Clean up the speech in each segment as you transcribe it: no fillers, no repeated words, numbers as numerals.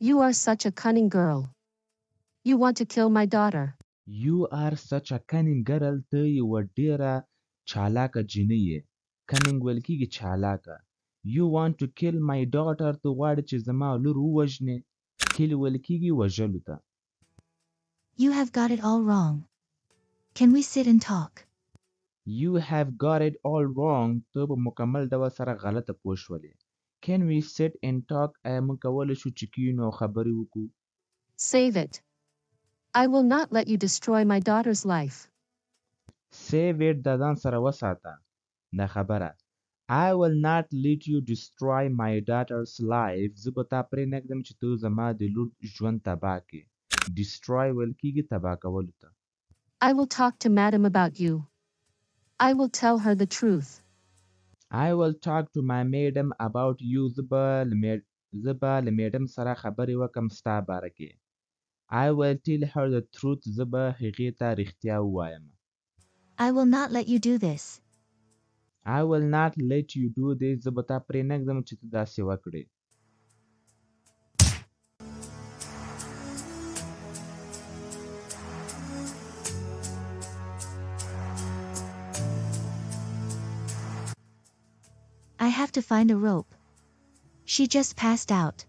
You are such a cunning girl. You want to kill my daughter. You are such a cunning girl. ته یوه ډېره چالاکه جینۍ یې. cunning ویل کېږي چالاکه. You want to kill my daughter. ته غواړې چې زما لور ووژنې. kill ویل کېږي وژلو ته. You have got it all wrong. Can we sit and talk? You have got it all wrong. ته په مکمل ډول سره غلطه پوه شولې. Can we sit and talk? آیا موږ کولی شو چې کښېنو او خبرې وکړو؟ Save it. I will not let you destroy my daughter's life. Save it د ځان سره وساته. دا خبره. I will not let you destroy my daughter's life. زه به تا پرې نږدم چې ته زما د لور ژوند تباه کړې. Destroy ویل کېږي تباه کولو ته. I will talk to madam about you. I will tell her the truth. I will talk to my madam about you. زه به له میډم سره خبرې وکړم ستا باره کې. I will tell her the truth. زه به هغې ته رښتیا ووایم. I will not let you do this. I will not let you do this. زه به تا پرې نږدم چې ته داسې وکړې. I have to find a rope. She just passed out.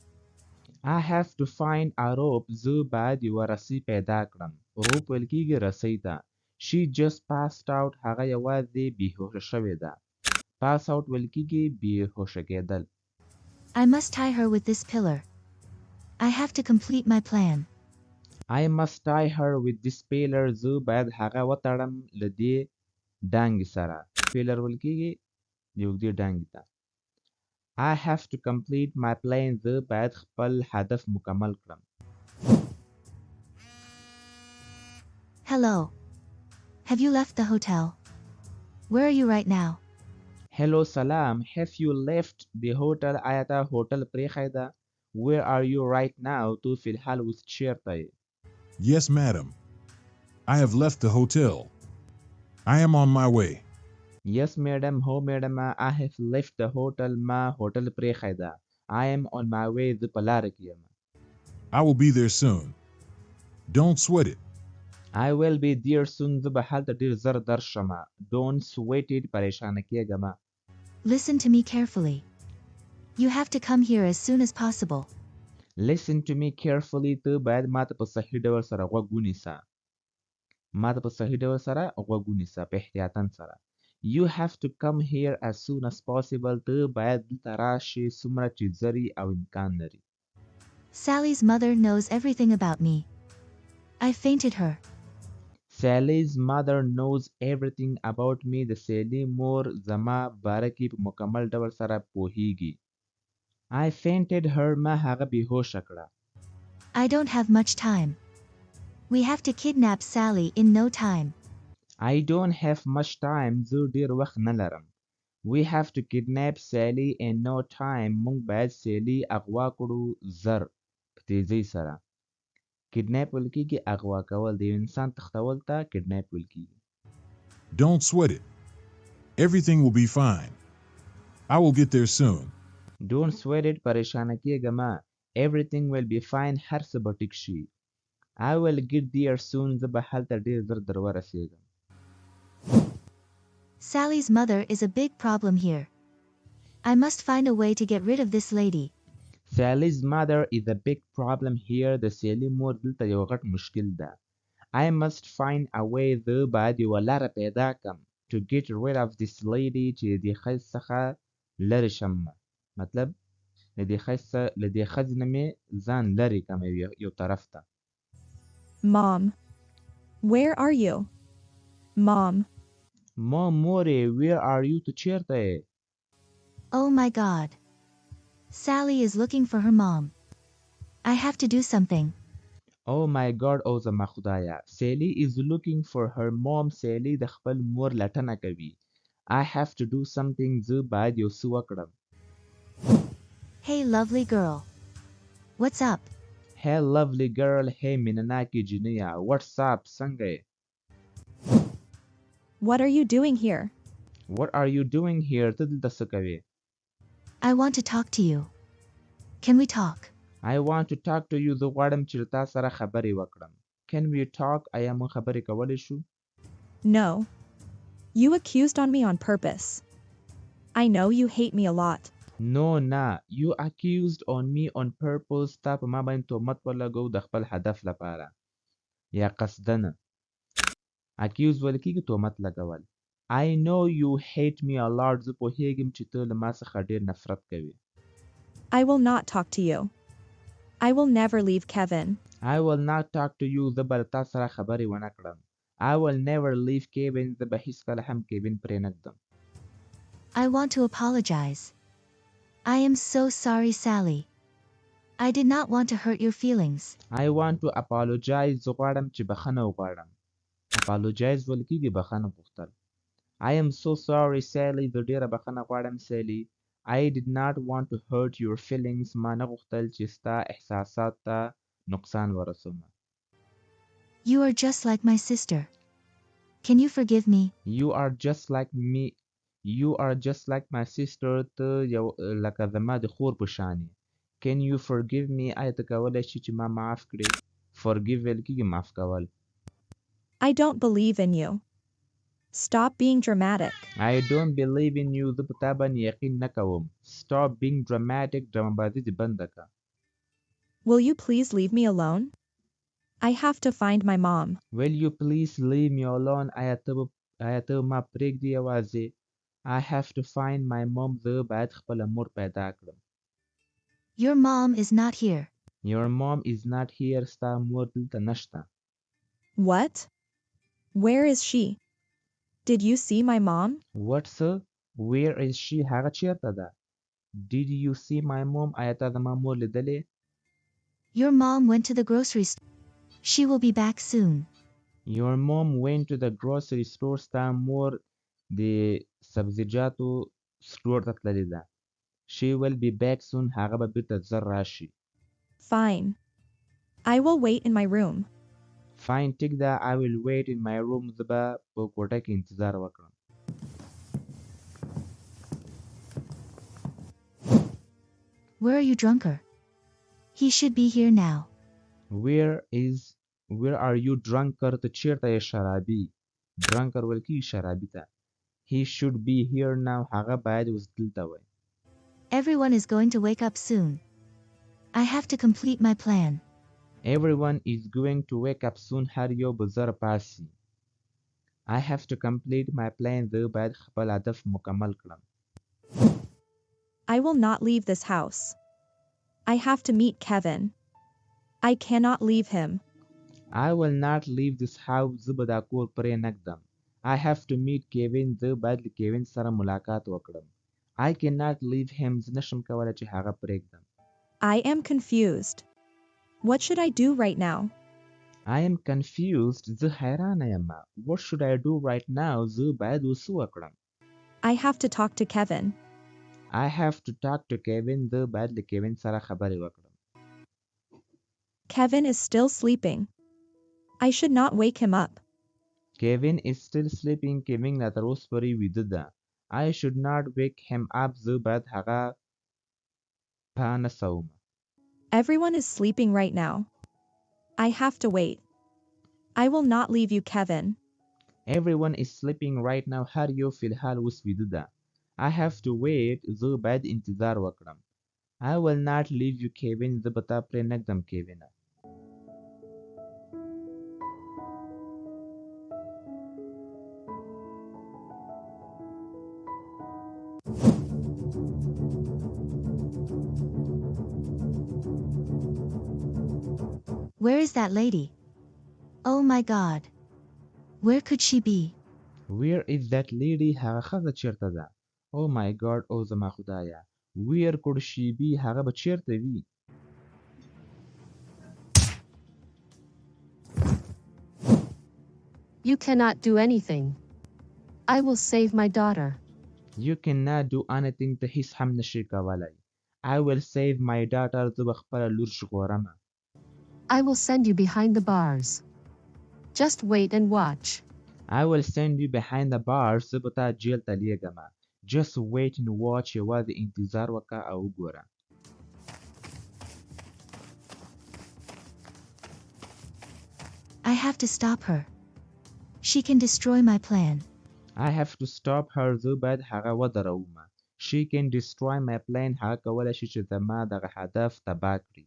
I have to find a rope. زه باید یوه رسۍ پیدا کړم. rope ویل کېږي رسۍ ته. She just passed out. هغه یوازې بېهوښه شوې ده. pass out ویل کېږي بېهوښه کېدل. I must tie her with this pillar. I have to complete my plan. I must tie her with this pillar. زه باید هغه وتړم له دې ډانګې سره. pillar ویل کېږي د اوږدې ډانګې ته. I have to complete my plan. زه باید خپل هدف مکمل کړم. Hello. Have you left the hotel? Where are you right now? Hello سلام. Have you left the hotel? آیا تا هوټل پرېښی ده؟ Where are you right now? تو فی الحال اوس چېرته یې؟ Yes, madam. I have left the hotel. I am on my way. Yes, madam. هو میډم. I have left the hotel. ما هوټل پرېښی ده. I am on my way. زه په لاره کې یم. I will be there soon. Don't sweat it. I will be there soon. زه به هلته ډېر زر درشم. Don't sweat it. پریشانه کېږه مه. Listen to me carefully. You have to come here as soon as possible. Listen to me carefully. ته باید ماته په صحیح ډول سره غوږ ونیسه. ماته په صحیح ډول سره غوږ ونیسه په احتیاطاً سره. You have to come here as soon as possible. ته باید دلته راشې څومره چې زري او امکان لري. Sally's mother knows everything about me. I fainted her. Sally's mother knows everything about me. د سیلي مور زما باره کې په مکمل ډول سره پوهیږي. I fainted her. ما هغه بېهوښه کړه. I don't have much time. We have to kidnap Sally in no time. I don't have much time. زه ډېر وخت نه لرم. We have to kidnap Sally in no time. موږ باید سیلي اغوا کړو زر په تیزۍ سره. kidnap ویل کېږي اغوا کول. د یو انسان تښتول ته kidnap ویل کېږي. Don't sweat it. Everything will be fine. I will get there soon. Don't sweat it. پریشانه کېږه مه. Everything will be fine. هر څه به ټیک شي. I will get there soon. زه به هلته ډېر زر در ورسېږم. Sally's mother is a big problem here. I must find a way to get rid of this lady. Sally's mother is a big problem here. د سیلي مور دلته یو غټ مشکل ده. I must find a way. زه باید یوه لاره پیدا کړم. To get rid of this lady. چې د ښځې څخه لرې شم. مطلب له دې ښځې نه مې ځان لرې کړم یو طرف ته. Mom, where are you? Mom. مورې where are you? ته چېرته یې؟ Oh my God. Sally is looking for her mom. I have to do something. Oh my God. او زما خدایه. Sally is looking for her mom. Sally د خپل مور لټنه کوي. I have to do something. زه باید یو څه وکړم. Hey lovely girl. What's up? Hey lovely girl. Hey مینناکې جینیه. What's up? څنګه یې؟ What are you doing here? What are you doing here? ته دلته څه کوې؟ I want to talk to you. Can we talk? I want to talk to you. زه غواړم چې تا سره خبرې وکړم. Can we talk? آیا موږ خبرې کولی شو؟ No. You accused on me on purpose. I know you hate me a lot. No, نه. You accused on me on purpose. تا په ما باندې تهمت ولګو د خپل هدف لپاره یا قصدنه. accuse ویل کېږي تهمت لګول. I know you hate me a lot. زه پوهیږم چې ته له ما څخه ډېر نفرت کوي. I will not talk to you. I will never leave Kevin. I will not talk to you. زه به تا سره خبرې ونه کړم. I will never leave Kevin. زه به هیڅکله هم کیوین پرې نه ږدم. I want to apologize. I am so sorry, Sally. I did not want to hurt your feelings. I want to apologize. زه غواړم چې بخښنه وغواړم. apologize ویل کېږي بخښنه غوښتل. I am so sorry, Sally. زه ډېره بخښنه غواړم سیلی. I did not want to hurt your feelings. ما نه غوښتل چې ستا احساسات ته نقصان ورسوم. You are just like my sister. Can you forgive me? You are just like me. You are just like my sister. ته یو لکه زما د خور په شان یې. Can you forgive me? آیا ته کولی شې چې ما معاف کړې؟ Forgive ویل کېږي معاف کول. I don't believe in you. Stop being dramatic. I don't believe in you. زه په تا باندې یقین نه کوم. Stop being dramatic. ډرامابازي دې بنده کړه. Will you please leave me alone? I have to find my mom. Will you please leave me alone? آیا ته ما پرېږدې یوازې؟ I have to find my mom. زه باید خپله مور پیدا کړم. Your mom is not here. Your mom is not here. ستا مور دلته نشته. What? Where is she? Did you see my mom? What, sir? Where is she? هغه چیرته ده؟ Did you see my mom? آیا تا زما مور لیدلې؟ Your mom went to the grocery store. She will be back soon. Your mom went to the grocery store. ستا مور د سبزیجاتو سټور ته تللې ده. She will be back soon. هغه به بیرته زر راشي. Fine. I will wait in my room. Fine, ټیک ده. I will wait in my room. زه به په کوټه کې انتظار وکړم. Where are you, drunker? He should be here now. Where are you, drunker? ته چیرته یې شرابي؟ drunker ویل کېږي شرابي ته. He should be here now. هغه باید اوس دلته وای. Everyone is going to wake up soon. I have to complete my plan. Everyone is going to wake up soon. هر یو به زر پاسي. I have to complete my plan. زه باید خپل هدف مکمل کړم. I will not leave this house. I have to meet Kevin. I cannot leave him. I will not leave this house. زه به دا کور پرې نه ږدم. I have to meet Kevin. زه باید له کیوین سره ملاقات وکړم. I cannot leave him. زه نشم کولی چې هغه پرېږدم. I am confused. What should I do right now? I am confused. زه حیرانه یم. What should I do right now? زه باید اوس څه وکړم. I have to talk to Kevin. I have to talk to Kevin. زه باید له کیوین سره خبرې وکړم. Kevin is still sleeping. I should not wake him up. Kevin is still sleeping. کیوین لا تر اوسه پورې ویده ده. I should not wake him up. زه باید هغه پانسوم. Everyone is sleeping right now. I have to wait. I will not leave you, Kevin. Everyone is sleeping right now. هر یو فی الحال اوس ویده ده. I have to wait. زه باید انتظار وکړم. I will not leave you, Kevin. زه به تا پرې نه ږدم کیوینه. Where is that lady? Oh my God. Where could she be? Where is that lady? هغه ښځه چیرته ده؟ Oh my God. او زما خدایه. Where could she be? هغه به چیرته وي؟ You cannot do anything. I will save my daughter. You cannot do anything. ته هیڅ هم نشي کولی. I will save my daughter. زه به خپله لور ژغورم. I will send you behind the bars. Just wait and watch. I will send you behind the bars. زه به تا جیل ته لیږم. Just wait and watch. یوازې انتظار وکړه او وګوره. have to stop her. She can destroy my plan. I have to stop her. زه باید هغه ودروم. She can destroy my plan. هغه کولی شي چې زما دغه هدف تباه کړي.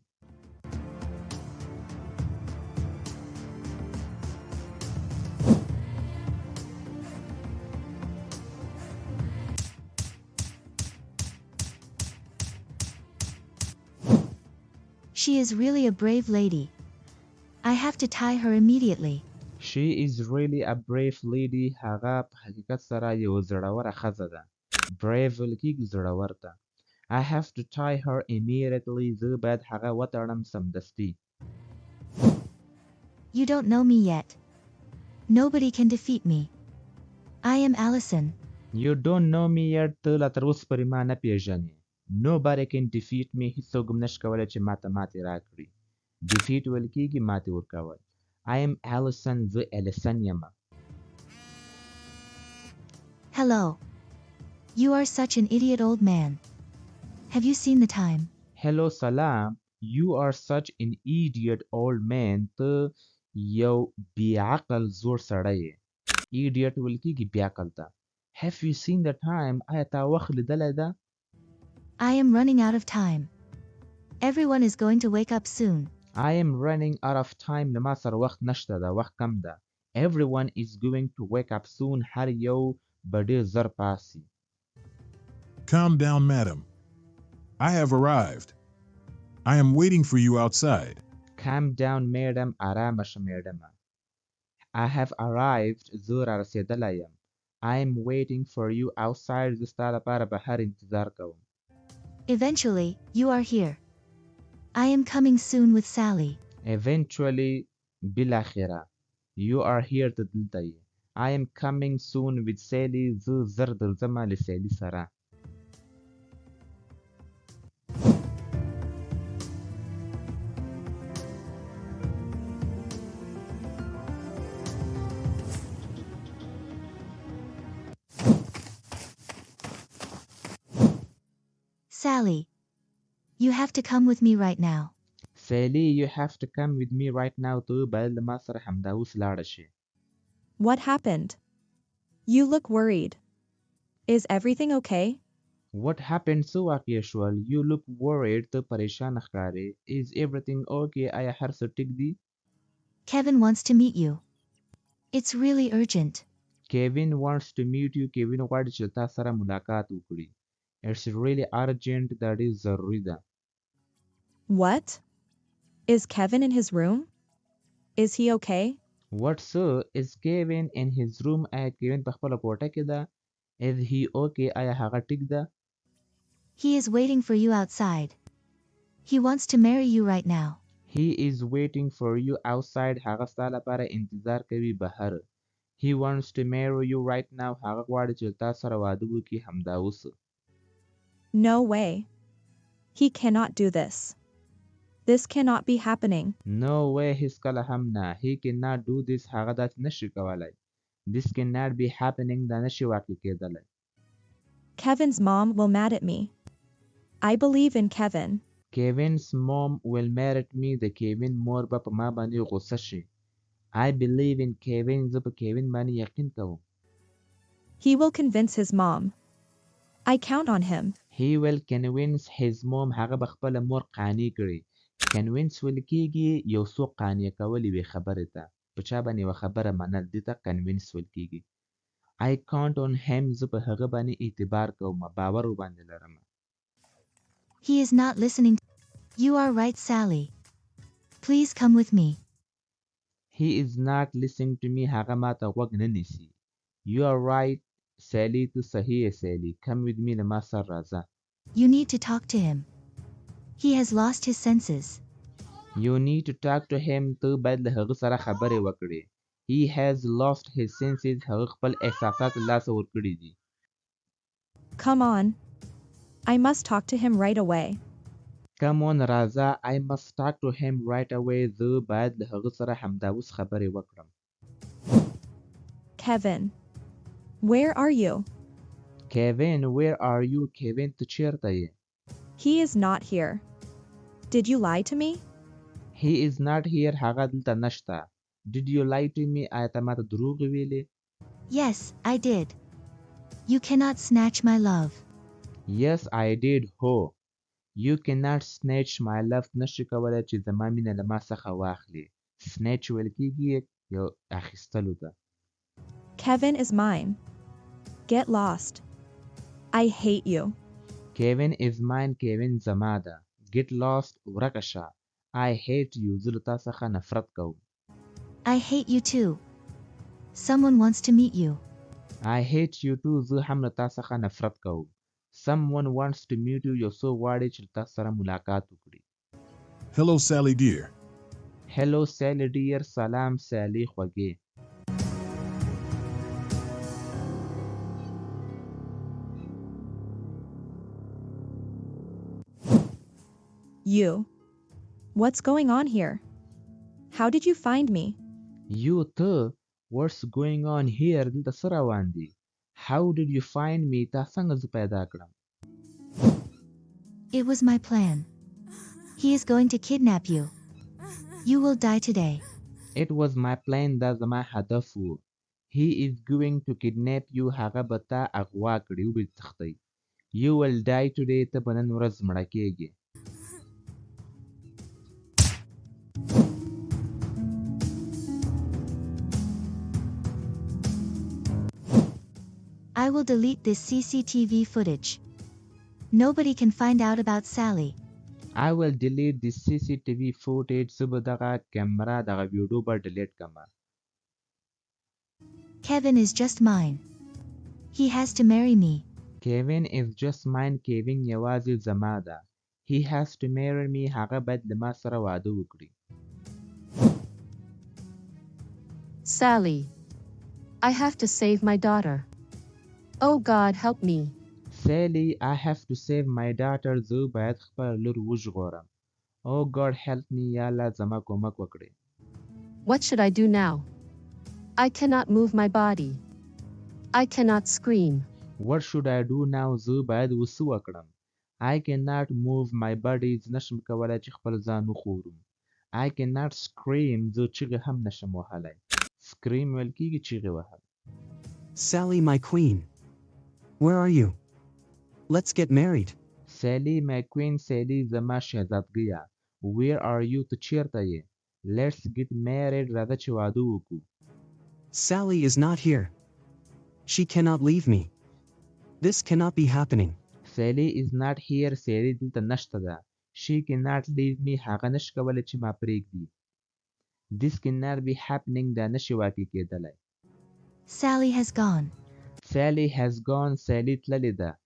She is really a brave lady. I have to tie her immediately. She is really a brave lady. هغه په حقیقت سره یو زړوره ښځه ده. Brave ویل کېږي زړور ته. I have to tie her immediately. زه باید هغه وتړم سمدستي. You don't know me yet. Nobody can defeat me. I am Allison. You don't know me yet. ته لا تر اوسه پورې ما نه پیژنې. Nobody can defeat me. هیڅوک هم نشي کولی چې ماته ماتې راکړي. Defeat ویل کېږي ماتې ورکول. I am Allison. زه Allison یم. Hello. You are such an idiot old man. Have you seen the time? Hello سلام. You are such an idiot old man. ته یو بیعقل زوړ سړی یې. Idiot ویل کېږي بیعقل ته. Have you seen the time? آیا تا وخت لیدلی ده؟ I am running out of time. Everyone is going to wake up soon. I am running out of time. له ما سره وخت نشته ده. وخت کم ده. Everyone is going to wake up soon. هر یو به ډېر زر پاسي. Calm down, madam. I have arrived. I am waiting for you outside. Calm down, madam. آرامه شه میډمه. I have arrived. زه را رسېدلی یم. I am waiting for you outside. زه ستا لپاره بهر انتظار کوم. Eventually, you are here. I am coming soon with Sally. Eventually, بالاخره. You are here ته دلته یې. I am coming soon with Sally. زه زر درځمه له سیلي سره. Sally, you have to come with me right now. Sally, you have to come with me right now. ته باید له ما سره همدا اوس لاړه شې. What happened? You look worried. Is everything okay? What happened? څه واقع شول? You look worried. ته پریشان ښکارې. Is everything okay? آیا هر څه ټیک دي؟ Kevin wants to meet you. It's really urgent. Kevin wants to meet you. Kevin غواړي چې تا سره ملاقات وکړي. It's really urgent. دا ډېر ضروري ده. What? Is Kevin in his room? Is he okay? What so? Is Kevin in his room? آیا Kevin په خپله کوټه کې ده؟ Is he okay? آیا هغه ټیک ده؟ He is waiting for you outside. He wants to marry you right now. He is waiting for you outside. هغه ستا لپاره انتظار کوي بهر. He wants to marry you right now. هغه غواړي چې تا سره واده وکړي همدا اوس. No way. He cannot do this. This cannot be happening. No way. هیڅکله هم نه. He cannot do this. هغه داسې نشي کولی. This cannot be happening. دا نشي واقع کېدلی. Kevin's mom will mad at me. I believe in Kevin. Kevin's mom will mad at me. د Kevin مور به په ما باندې غوسه شي. I believe in Kevin. زه په Kevin باندې یقین کوم. He will convince his mom. I count on him. He will convince his mom. هغه به خپله مور قانع کړي. Convince ویل کېږي یو څوک قانع کول یوې خبرې ته. په چا باندې یوه خبره منل دې ته convince ویل کېږي. I count on him. زه په هغه باندې اعتبار کوم. باور ورباندې لرم. He is not listening. You are right, Sally. Please come with me. He is not listening to me. هغه ما ته غوږ نه نیسي. You are right, Sally. ته صحیح یې Sally. Come with me. له ما سره راځه. You need to talk to him. He has lost his senses. You need to talk to him. ته باید له هغه سره خبرې وکړې. He has lost his senses. هغه خپل احساسات له لاسه ورکړي دي. Come on. I must talk to him right away. Come on راځه. I must talk to him right away. زه باید له هغه سره همدا اوس خبرې وکړم. Kevin. Where are you? Kevin, where are you? Kevin ته چیرته یې؟ He is not here. Did you lie to me? He is not here. هغه دلته نشته. Did you lie to me? آیا ته ماته دروغ ویلې؟ Yes, I did. You cannot snatch my love. Yes, I did. هو. You cannot snatch my love. نشي کولای چې زما مینه له ما څخه واخلي. Snatch ویل کېږي یو اخیستلو ته. Kevin is mine. Get lost. I hate you. Kevin is mine. Kevin زما ده. Get lost. ورکه شه. I hate you. زه له تا څخه نفرت کوم. I hate you too. Someone wants to meet you. I hate you too. زه هم له تا څخه نفرت کوم. Someone wants to meet you. یو څو غواړي چې له تا سره ملاقات وکړي. Hello, Sally dear. Hello, Sally dear. سلام سالی خوږې. You. What's going on here? How did you find me? You ته what's going on here دلته څه روان دي؟ How did you find me تا څنګه زه پیدا کړم؟ It was my plan. He is going to kidnap you. You will die today. It was my plan دا زما هدف و. He is going to kidnap you هغه به تا اغوا کړي او به تختی. You will die today ته به نن ورځ مړه کېږي. I will delete this CCTV footage. Nobody can find out about Sally. I will delete the CCTV footage زه به دغه کیمرا دغه ویډیو به ډیلیټ کړم. Kevin is just mine. He has to marry me. Kevin is just mine. Kevin یوازې زما ده. He has to marry me. هغه باید له ما سره واده وکړي. Sally. I have to save my daughter. Oh God, help me. Sally, I have to save my daughter. زه باید خپل لور وژغورم. Oh God, help me. یا الله زما کومک وکړي. What should I do now? I cannot move my body. I cannot scream. What should I do now? زه باید وڅه وکړم. I cannot move my body. زه نشم کولی چې خپل ځان وښورم. I cannot scream. زه چیغې هم نشم وهلی. Scream ویل کېږي چیغې وهل. Sally, my queen. Where are you? Let's get married. Sally, my queen. Sally زما شهزادګیه. Where are you? ته چیرته یې؟ Let's get married. راځه چې واده وکړو. Sally is not here. She cannot leave me. This cannot be happening. Sally is not here. Sally دلته نشته ده. She cannot leave me. هغه نشي کولی چې ما پرېږدي. This cannot be happening. دا نشي واقع کېدلی. Sally has gone. Sally has gone. Sally تللې ده.